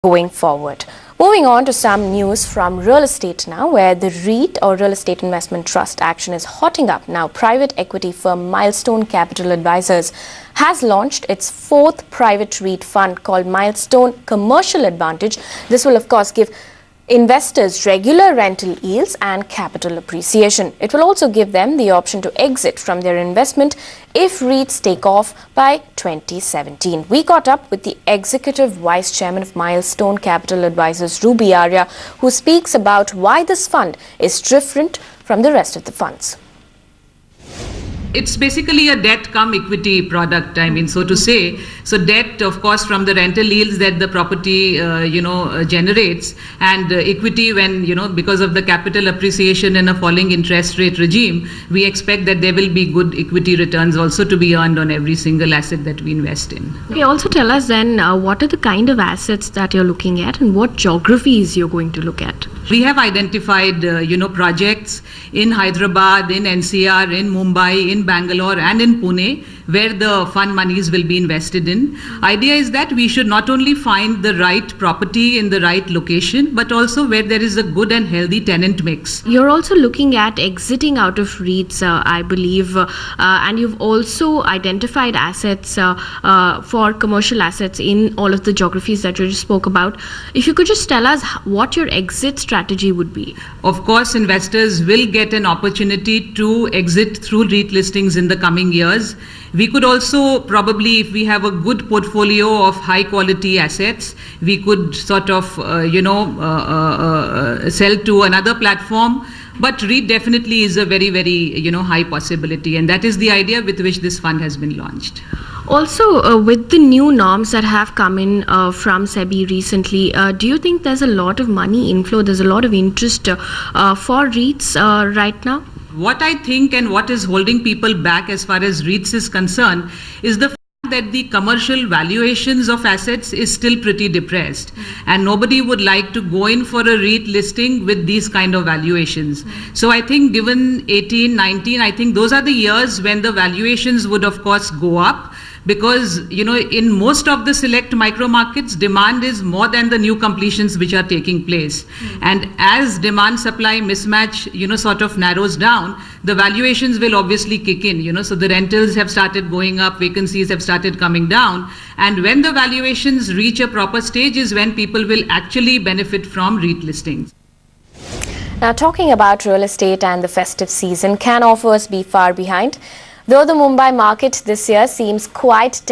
going forward. Moving on to some news from real estate now, where the REIT or Real Estate Investment Trust action is hotting up. Now, private equity firm Milestone Capital Advisors has launched its fourth private REIT fund called Milestone Commercial Advantage. This will, of course, give investors regular rental yields and capital appreciation. It will also give them the option to exit from their investment if REITs take off by 2017. We caught up with the Executive Vice Chairman of Milestone Capital Advisors, Rubi, Arya, who speaks about why this fund is different from the rest of the funds. It's basically a debt come equity product, so to say. So debt, of course, from the rental yields that the property, generates, and equity when, because of the capital appreciation in a falling interest rate regime, we expect that there will be good equity returns also to be earned on every single asset that we invest in. Okay, also tell us then, what are the kind of assets that you're looking at and what geographies you're going to look at? We have identified, projects in Hyderabad, in NCR, in Mumbai, in Bangalore and in Pune, where the fund monies will be invested in. Idea is that we should not only find the right property in the right location, but also where there is a good and healthy tenant mix. You're also looking at exiting out of REITs, I believe, and you've also identified assets for commercial assets in all of the geographies that you just spoke about. If you could just tell us what your exit strategy would be. Of course, investors will get an opportunity to exit through REIT listings in the coming years. We could also probably, if we have a good portfolio of high quality assets, we could sort of, sell to another platform. But REIT definitely is a very, very, high possibility. And that is the idea with which this fund has been launched. Also, with the new norms that have come in from SEBI recently, do you think there's a lot of money inflow, there's a lot of interest for REITs right now? What I think and what is holding people back as far as REITs is concerned is the fact that the commercial valuations of assets is still pretty depressed, and nobody would like to go in for a REIT listing with these kind of valuations. So I think given 18, 19, I think those are the years when the valuations would of course go up, because in most of the select micro markets, demand is more than the new completions which are taking place. And as demand supply mismatch sort of narrows down, the valuations will obviously kick in. So the rentals have started going up, vacancies have started coming down, and when the valuations reach a proper stage is when people will actually benefit from REIT listings. Now, talking about real estate and the festive season, can offers be far behind? Though the Mumbai market this year seems quite